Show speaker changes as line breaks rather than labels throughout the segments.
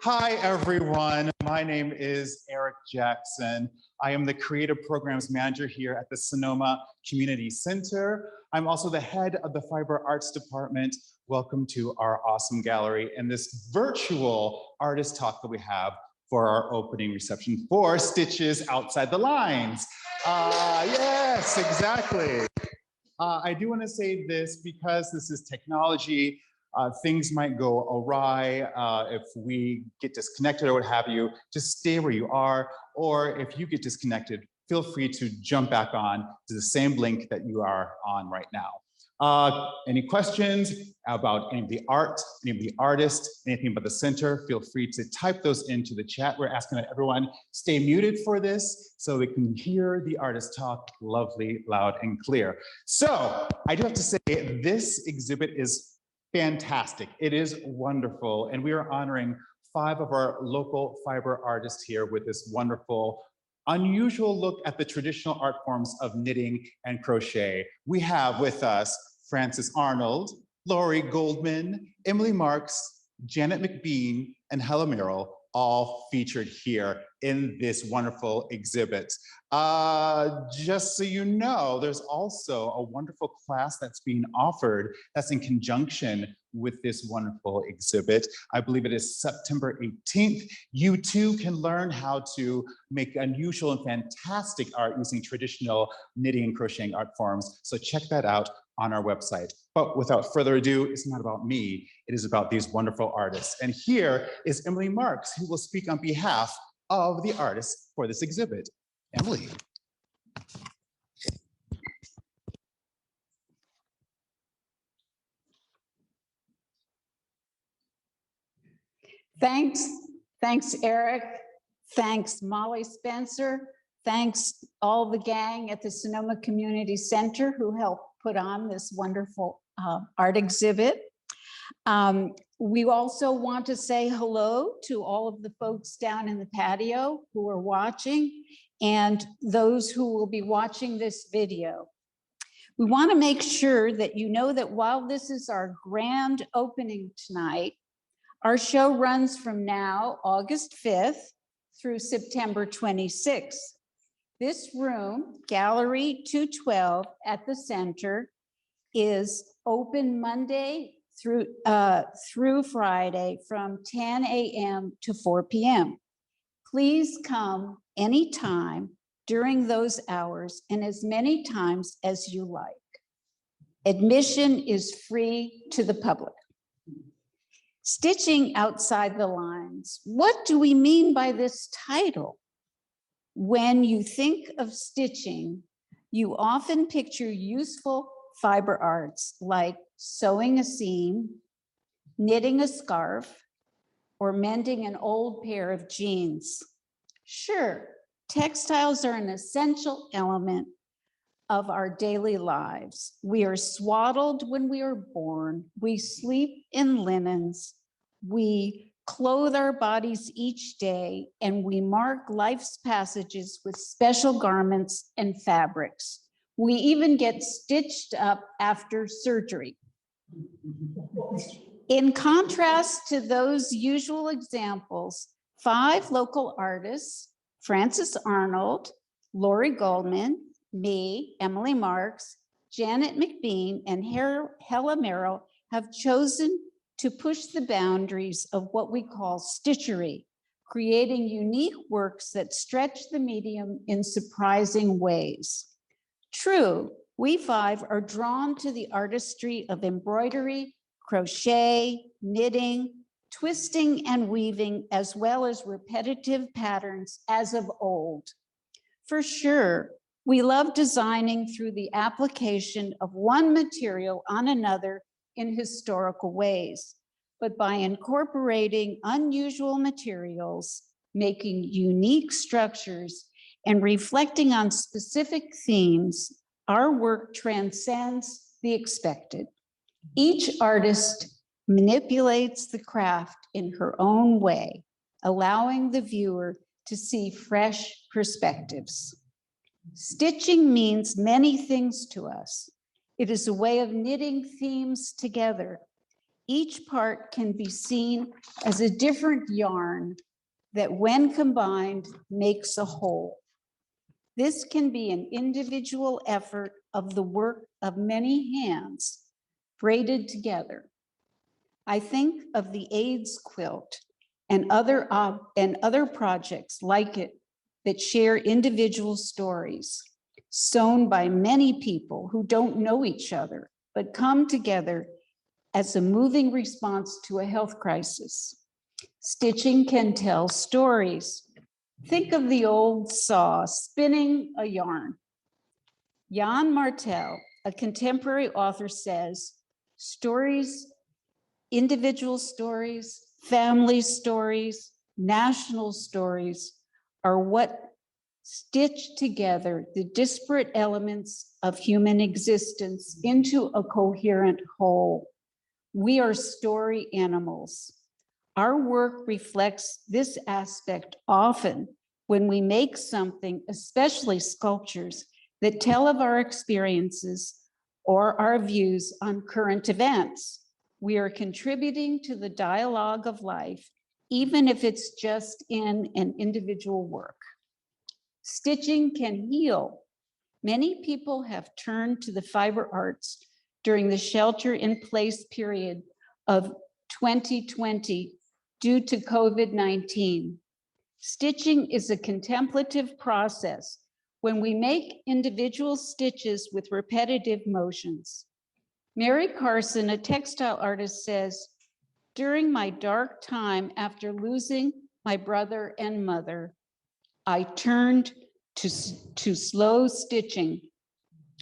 Hi, everyone. My name is Eric Jackson. I am the Creative Programs Manager here at the Sonoma Community Center. I'm also the head of the Fiber Arts Department. Welcome to our awesome gallery and this virtual artist talk that we have for our opening reception for Stitches Outside the Lines. Yes, exactly. I do want to say this because this is technology. Things might go awry if we get disconnected or what have you. Just stay where you are, or if you get disconnected, feel free to jump back on to the same link that you are on right now. Any questions about any of the art, any of the artists, anything about the center, feel free to type those into the chat. We're asking that everyone stay muted for this so we can hear the artist talk lovely, loud, and clear. So I do have to say this exhibit is fantastic. It is wonderful. And we are honoring 5 of our local fiber artists here with this wonderful, unusual look at the traditional art forms of knitting and crochet. We have with us Frances Arnold, Lori Goldman, Emily Marks, Janet McBeen, and Hella Merrill, all featured here in this wonderful exhibit. Just so you know, there's also a wonderful class that's being offered that's in conjunction with this wonderful exhibit. I believe it is September 18th. You too can learn how to make unusual and fantastic art using traditional knitting and crocheting art forms. So check that out on our website. But without further ado, it's not about me, it is about these wonderful artists. And here is Emily Marks, who will speak on behalf of the artists for this exhibit. Emily.
Thanks, Eric. Thanks, Molly Spencer. Thanks all the gang at the Sonoma Community Center who helped put on this wonderful art exhibit. We also want to say hello to all of the folks down in the patio who are watching and those who will be watching this video. We want to make sure that you know that while this is our grand opening tonight, our show runs from now, August 5th, through September 26th. This room, Gallery 212 at the center, is open Monday through Friday from 10 a.m. to 4 p.m. Please come anytime during those hours and as many times as you like. Admission is free to the public. Stitching Outside the Lines. What do we mean by this title? When you think of stitching, you often picture useful fiber arts like sewing a seam, knitting a scarf, or mending an old pair of jeans. Sure, textiles are an essential element of our daily lives. We are swaddled when we are born. We sleep in linens. We clothe our bodies each day, and we mark life's passages with special garments and fabrics. We even get stitched up after surgery. In contrast to those usual examples, 5 local artists, Frances Arnold, Lori Goldman, me, Emily Marks, Janet McBeen, and Hella Merrill have chosen to push the boundaries of what we call stitchery, creating unique works that stretch the medium in surprising ways. True, we 5 are drawn to the artistry of embroidery, crochet, knitting, twisting and weaving, as well as repetitive patterns as of old. For sure, we love designing through the application of one material on another in historical ways, but by incorporating unusual materials, making unique structures, and reflecting on specific themes, our work transcends the expected. Each artist manipulates the craft in her own way, allowing the viewer to see fresh perspectives. Stitching means many things to us. It is a way of knitting themes together. Each part can be seen as a different yarn that when combined makes a whole. This can be an individual effort of the work of many hands braided together. I think of the AIDS quilt and other projects like it that share individual stories, sewn by many people who don't know each other, but come together as a moving response to a health crisis. Stitching can tell stories. Think of the old saw spinning a yarn. Jan Martel, a contemporary author, says, stories, individual stories, family stories, national stories are what stitch together the disparate elements of human existence into a coherent whole. We are story animals. Our work reflects this aspect often when we make something, especially sculptures, that tell of our experiences or our views on current events. We are contributing to the dialogue of life, even if it's just in an individual work. Stitching can heal. Many people have turned to the fiber arts during the shelter-in-place period of 2020 due to COVID-19. Stitching is a contemplative process when we make individual stitches with repetitive motions. Mary Carson, a textile artist, says, during my dark time after losing my brother and mother, I turned to slow stitching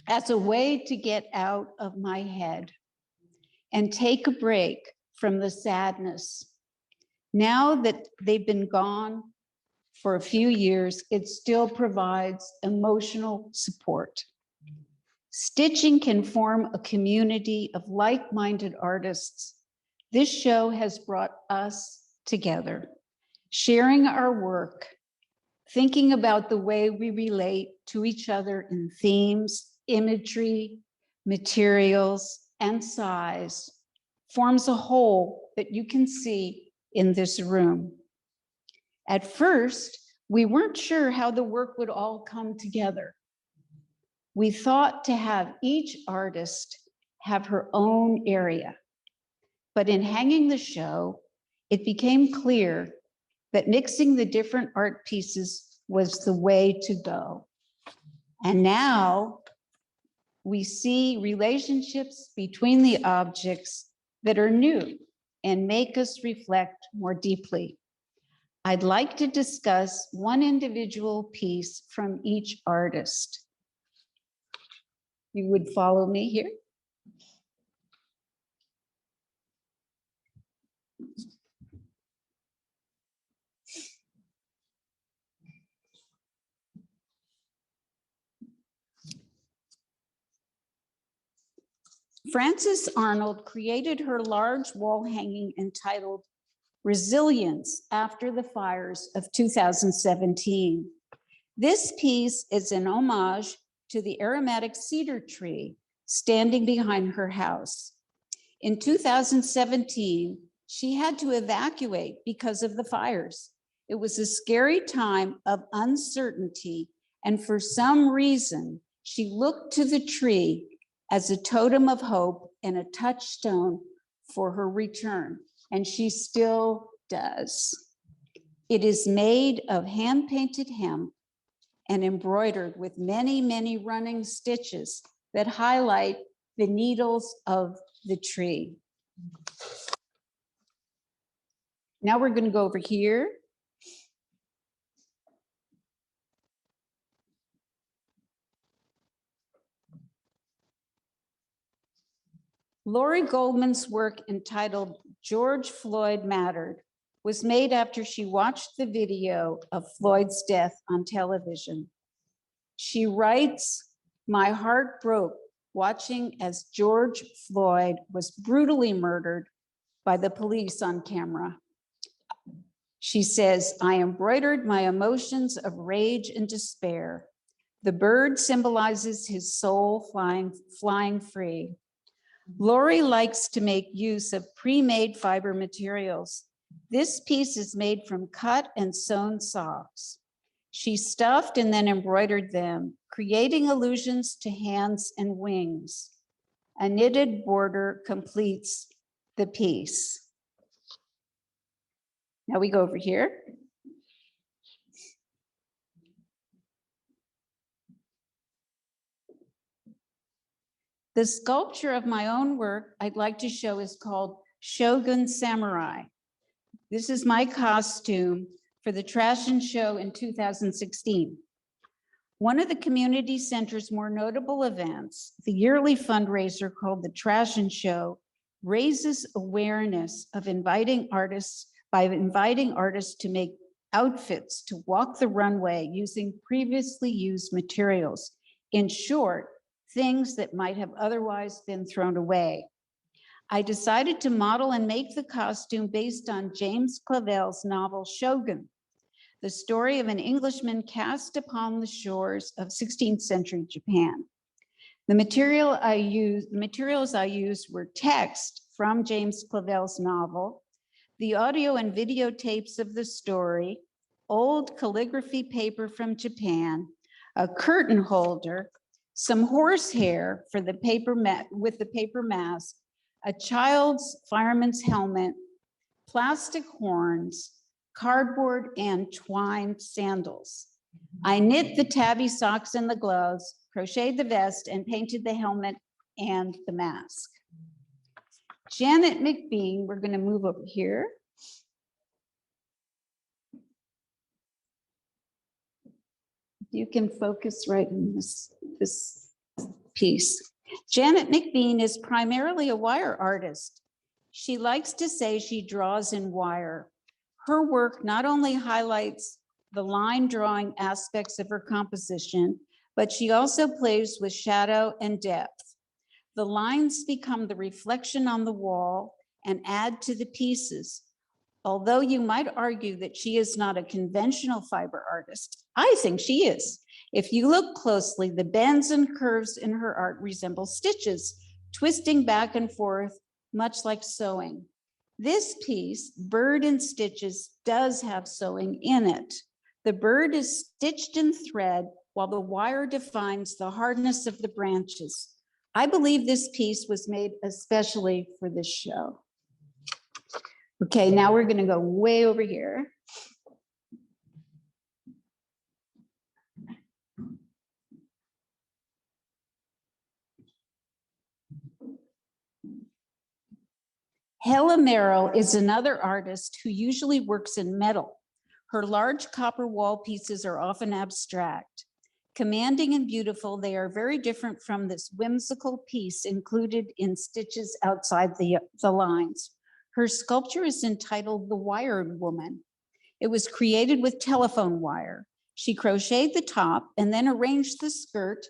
as a way to get out of my head and take a break from the sadness. Now that they've been gone for a few years, it still provides emotional support. Stitching can form a community of like-minded artists. This show has brought us together, sharing our work, thinking about the way we relate to each other in themes, imagery, materials, and size, forms a whole that you can see in this room. At first, we weren't sure how the work would all come together. We thought to have each artist have her own area. But in hanging the show, it became clear that mixing the different art pieces was the way to go. And now we see relationships between the objects that are new and make us reflect more deeply. I'd like to discuss one individual piece from each artist. You would follow me here? Frances Arnold created her large wall hanging entitled Resilience after the fires of 2017. This piece is an homage to the aromatic cedar tree standing behind her house. In 2017, she had to evacuate because of the fires. It was a scary time of uncertainty, and for some reason, she looked to the tree as a totem of hope and a touchstone for her return, and she still does. It is made of hand-painted hemp and embroidered with many, many running stitches that highlight the needles of the tree. Now we're going to go over here. Lori Goldman's work entitled George Floyd Mattered was made after she watched the video of Floyd's death on television. She writes, "My heart broke watching as George Floyd was brutally murdered by the police on camera." She says, "I embroidered my emotions of rage and despair. The bird symbolizes his soul flying free. Lori likes to make use of pre-made fiber materials. This piece is made from cut and sewn socks. She stuffed and then embroidered them, creating allusions to hands and wings. A knitted border completes the piece. Now we go over here. The sculpture of my own work I'd like to show is called Shogun Samurai. This is my costume for the Trash and Show in 2016. One of the community center's more notable events, the yearly fundraiser called the Trash and Show, raises awareness of inviting artists to make outfits to walk the runway using previously used materials. In short, things that might have otherwise been thrown away. I decided to model and make the costume based on James Clavell's novel Shogun, the story of an Englishman cast upon the shores of 16th century Japan. The materials I used were text from James Clavell's novel, the audio and videotapes of the story, old calligraphy paper from Japan, a curtain holder, some horsehair for the paper with the paper mask, a child's fireman's helmet, plastic horns, cardboard and twine sandals. I knit the tabby socks and the gloves, crocheted the vest, and painted the helmet and the mask. Janet McBeen, we're going to move over here. You can focus right in this piece. Janet McBeen is primarily a wire artist. She likes to say she draws in wire. Her work not only highlights the line drawing aspects of her composition, but she also plays with shadow and depth. The lines become the reflection on the wall and add to the pieces. Although you might argue that she is not a conventional fiber artist, I think she is. If you look closely, the bends and curves in her art resemble stitches, twisting back and forth, much like sewing. This piece, Bird and Stitches, does have sewing in it. The bird is stitched in thread while the wire defines the hardness of the branches. I believe this piece was made especially for this show. Okay, now we're going to go way over here. Hella Merrill is another artist who usually works in metal. Her large copper wall pieces are often abstract. Commanding and beautiful, they are very different from this whimsical piece included in Stitches Outside the Lines. Her sculpture is entitled The Wired Woman. It was created with telephone wire. She crocheted the top and then arranged the skirt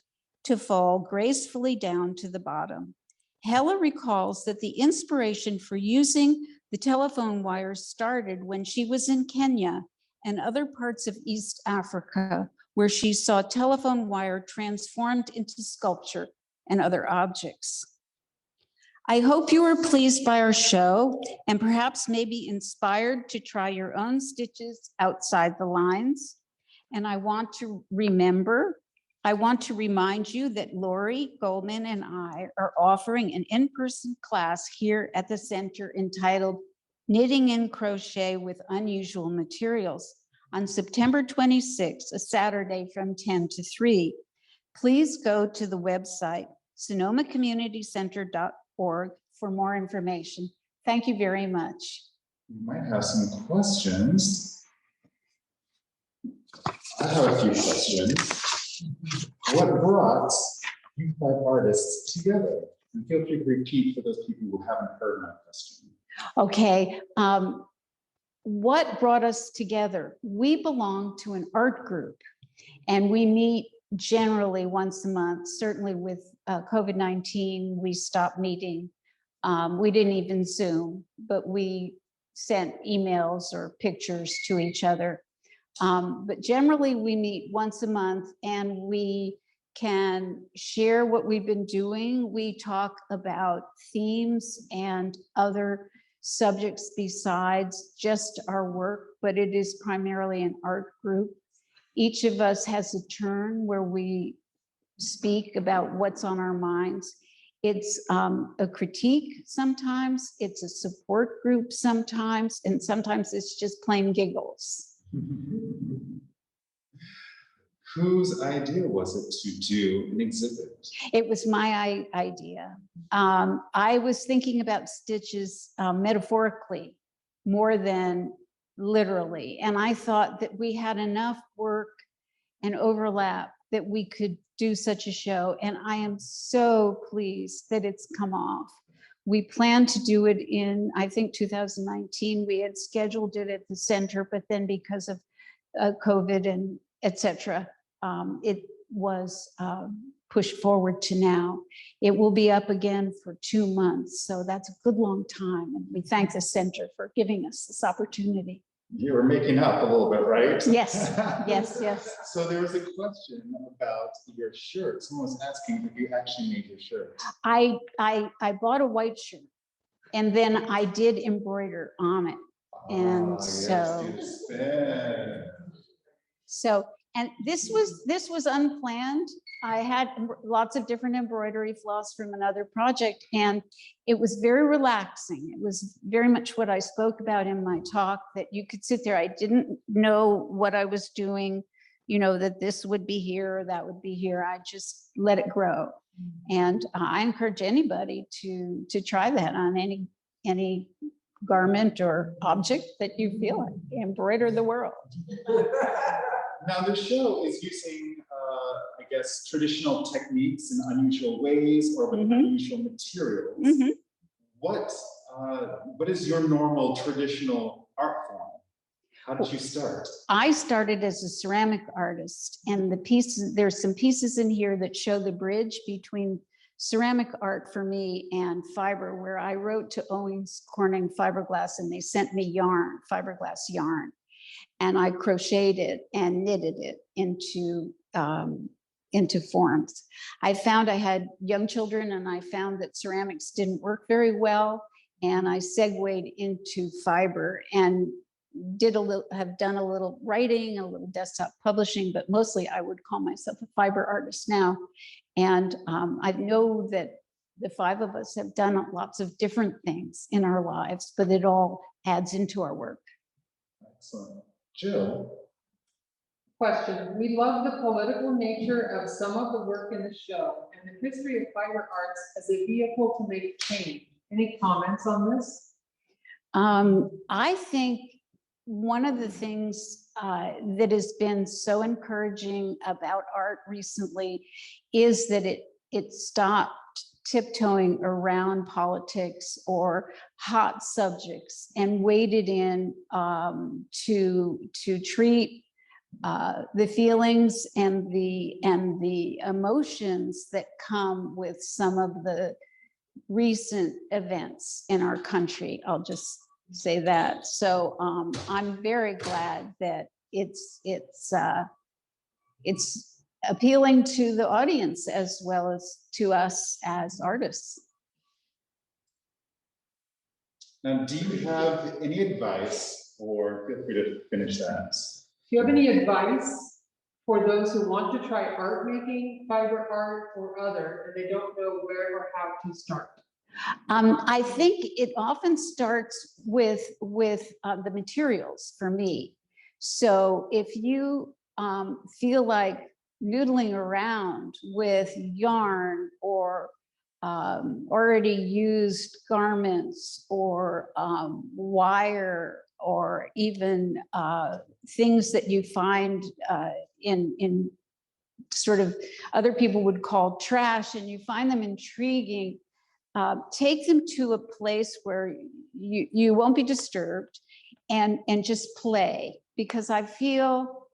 to fall gracefully down to the bottom. Hella recalls that the inspiration for using the telephone wire started when she was in Kenya and other parts of East Africa, where she saw telephone wire transformed into sculpture and other objects. I hope you were pleased by our show and perhaps maybe inspired to try your own stitches outside the lines. And I want to remind you that Lori, Goldman, and I are offering an in-person class here at the center entitled Knitting and Crochet with Unusual Materials on September 26th, a Saturday from 10 to 3. Please go to the website, SonomaCommunityCenter.org for more information. Thank you very much.
We might have some questions. I have a few questions. What brought you 5 artists together? And feel free to repeat for those people who haven't heard my question.
Okay, what brought us together? We belong to an art group and we meet generally once a month. Certainly with COVID-19, we stopped meeting. We didn't even Zoom, but we sent emails or pictures to each other. But generally we meet once a month and we can share what we've been doing. We talk about themes and other subjects besides just our work, but it is primarily an art group. Each of us has a turn where we speak about what's on our minds. It's a critique sometimes, it's a support group sometimes, and sometimes it's just plain giggles.
Whose idea was it to do an exhibit?
It was my idea. I was thinking about stitches metaphorically more than literally. And I thought that we had enough work and overlap that we could do such a show. And I am so pleased that it's come off. We planned to do it in, I think, 2019. We had scheduled it at the center, but then because of COVID and et cetera, it was pushed forward to now. It will be up again for 2 months. So that's a good long time. And we thank the center for giving us this opportunity.
You were making up a little bit, right?
Yes, yes, yes.
So there was a question about your shirt. Someone was asking if you actually made your shirt.
I bought a white shirt and then I did embroider on it. And and this was unplanned. I had lots of different embroidery floss from another project, and it was very relaxing. It was very much what I spoke about in my talk, that you could sit there. I didn't know what I was doing, you know, that this would be here or that would be here. I just let it grow. And I encourage anybody to try that on any garment or object that you feel like. Embroider the world.
Now the show is using, I guess, traditional techniques in unusual ways or with unusual materials. What is your normal traditional art form? How did you start?
I started as a ceramic artist, and there's some pieces in here that show the bridge between ceramic art for me and fiber, where I wrote to Owens Corning Fiberglass and they sent me yarn, fiberglass yarn. And I crocheted it and knitted it into forms. I found I had young children, and I found that ceramics didn't work very well. And I segued into fiber and have done a little writing, a little desktop publishing, but mostly I would call myself a fiber artist now. And I know that the 5 of us have done lots of different things in our lives, but it all adds into our work.
Excellent. Jill?
Question. We love the political nature of some of the work in the show and the history of fiber arts as a vehicle to make change. Any comments on this?
I think one of the things that has been so encouraging about art recently is that it stopped tiptoeing around politics or hot subjects and waded in to treat the feelings and the emotions that come with some of the recent events in our country. I'll just say that. So I'm very glad that it's appealing to the audience as well as to us as artists.
Now, do you have any advice, or feel free to finish that?
Do you have any advice for those who want to try art making, fiber art, or other, and they don't know where or how to start?
I think it often starts with the materials for me. So if you feel like noodling around with yarn or already used garments or wire or even things that you find in sort of other people would call trash, and you find them intriguing, take them to a place where you won't be disturbed and just play, because I feel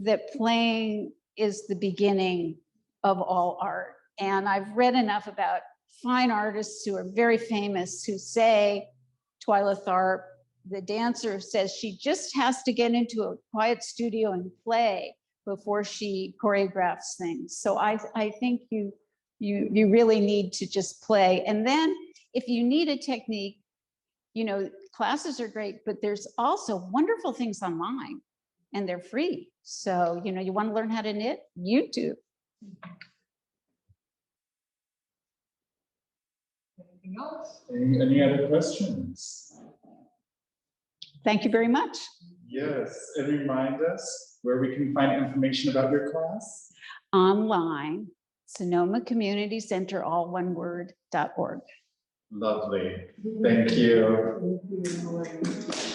that playing is the beginning of all art. And I've read enough about fine artists who are very famous who say, Twyla Tharp, the dancer, says she just has to get into a quiet studio and play before she choreographs things. So I think you really need to just play. And then if you need a technique, you know, classes are great, but there's also wonderful things online and they're free. So, you know, you want to learn how to knit? YouTube.
Anything else?
Any other questions?
Thank you very much.
Yes, and remind us where we can find information about your class.
Online, Sonoma Community Center, all one word, .org.
Lovely. Thank you.
Thank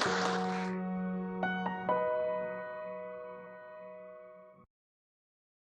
you.